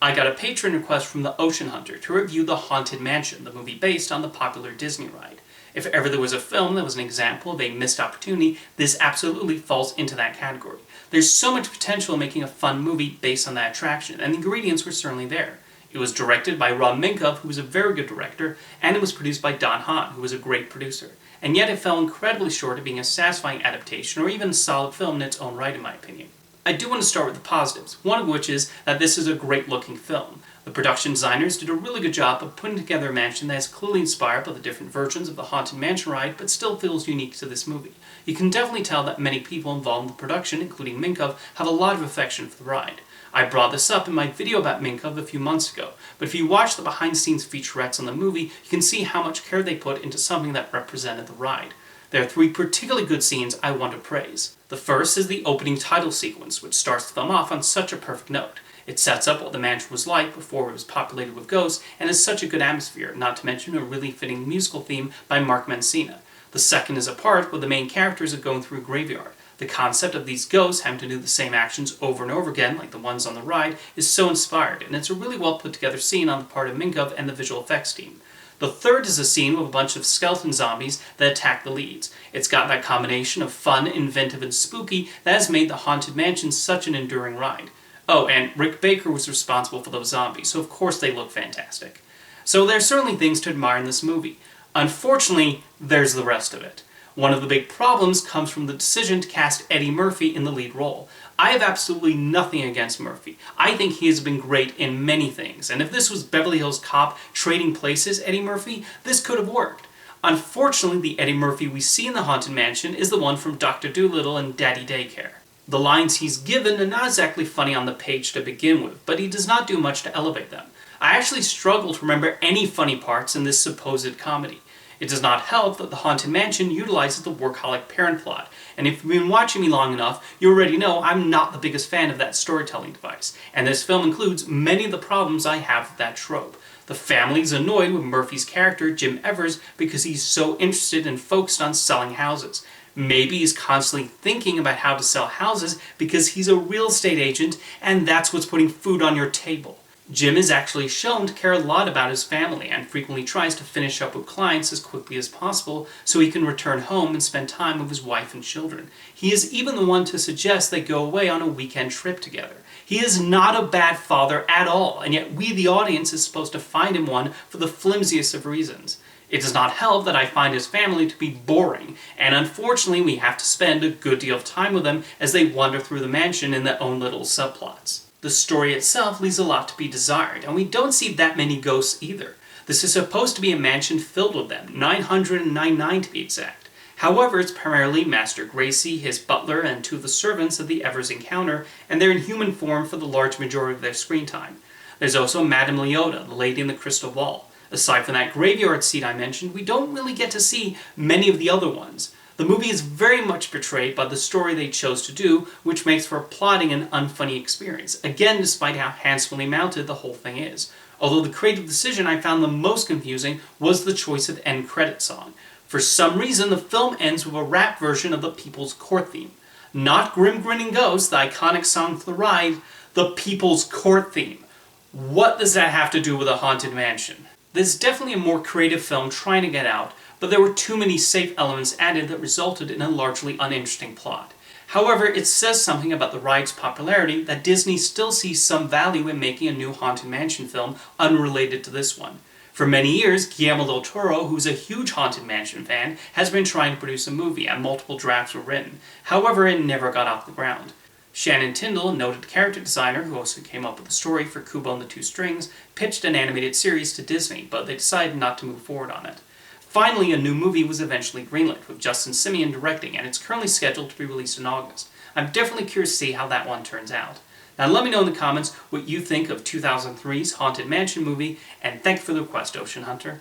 I got a patron request from the Ocean Hunter to review The Haunted Mansion, the movie based on the popular Disney ride. If ever there was a film that was an example of a missed opportunity, this absolutely falls into that category. There's so much potential in making a fun movie based on that attraction, and the ingredients were certainly there. It was directed by Rob Minkoff, who was a very good director, and it was produced by Don Hahn, who was a great producer. And yet it fell incredibly short of being a satisfying adaptation or even a solid film in its own right, in my opinion. I do want to start with the positives, one of which is that this is a great looking film. The production designers did a really good job of putting together a mansion that is clearly inspired by the different versions of the Haunted Mansion ride, but still feels unique to this movie. You can definitely tell that many people involved in the production, including Minkoff, have a lot of affection for the ride. I brought this up in my video about Minkoff a few months ago, but if you watch the behind-the-scenes featurettes on the movie, you can see how much care they put into something that represented the ride. There are three particularly good scenes I want to praise. The first is the opening title sequence, which starts the film off on such a perfect note. It sets up what the mansion was like before it was populated with ghosts, and has such a good atmosphere, not to mention a really fitting musical theme by Mark Mancina. The second is a part where the main characters are going through a graveyard. The concept of these ghosts having to do the same actions over and over again, like the ones on the ride, is so inspired, and it's a really well put together scene on the part of Minkoff and the visual effects team. The third is a scene with a bunch of skeleton zombies that attack the leads. It's got that combination of fun, inventive, and spooky that has made the Haunted Mansion such an enduring ride. Oh, and Rick Baker was responsible for those zombies, so of course they look fantastic. So there's certainly things to admire in this movie. Unfortunately, there's the rest of it. One of the big problems comes from the decision to cast Eddie Murphy in the lead role. I have absolutely nothing against Murphy. I think he has been great in many things, and if this was Beverly Hills Cop trading places Eddie Murphy, this could have worked. Unfortunately, the Eddie Murphy we see in the Haunted Mansion is the one from Dr. Dolittle and Daddy Daycare. The lines he's given are not exactly funny on the page to begin with, but he does not do much to elevate them. I actually struggle to remember any funny parts in this supposed comedy. It does not help that the Haunted Mansion utilizes the workaholic parent plot, and if you've been watching me long enough, you already know I'm not the biggest fan of that storytelling device, and this film includes many of the problems I have with that trope. The family is annoyed with Murphy's character, Jim Evers, because he's so interested and focused on selling houses. Maybe he's constantly thinking about how to sell houses because he's a real estate agent, and that's what's putting food on your table. Jim is actually shown to care a lot about his family and frequently tries to finish up with clients as quickly as possible so he can return home and spend time with his wife and children. He is even the one to suggest they go away on a weekend trip together. He is not a bad father at all, and yet we, the audience, is supposed to find him one for the flimsiest of reasons. It does not help that I find his family to be boring, and unfortunately we have to spend a good deal of time with them as they wander through the mansion in their own little subplots. The story itself leaves a lot to be desired, and we don't see that many ghosts either. This is supposed to be a mansion filled with them, 999 to be exact. However, it's primarily Master Gracie, his butler, and two of the servants that the Evers encounter, and they're in human form for the large majority of their screen time. There's also Madame Leota, the lady in the crystal ball. Aside from that graveyard scene I mentioned, we don't really get to see many of the other ones. The movie is very much betrayed by the story they chose to do, which makes for a plotting and unfunny experience, again despite how handsomely mounted the whole thing is. Although the creative decision I found the most confusing was the choice of end credit song. For some reason, the film ends with a rap version of the People's Court theme. Not Grim Grinning Ghost, the iconic song for the ride, the People's Court theme. What does that have to do with a Haunted Mansion? This is definitely a more creative film trying to get out, but there were too many safe elements added that resulted in a largely uninteresting plot. However, it says something about the ride's popularity that Disney still sees some value in making a new Haunted Mansion film unrelated to this one. For many years, Guillermo del Toro, who's a huge Haunted Mansion fan, has been trying to produce a movie, and multiple drafts were written. However, it never got off the ground. Shannon Tyndall, a noted character designer who also came up with the story for Kubo and the Two Strings, pitched an animated series to Disney, but they decided not to move forward on it. Finally, a new movie was eventually greenlit, with Justin Simien directing, and it's currently scheduled to be released in August. I'm definitely curious to see how that one turns out. Now let me know in the comments what you think of 2003's Haunted Mansion movie, and thank you for the request, Ocean Hunter.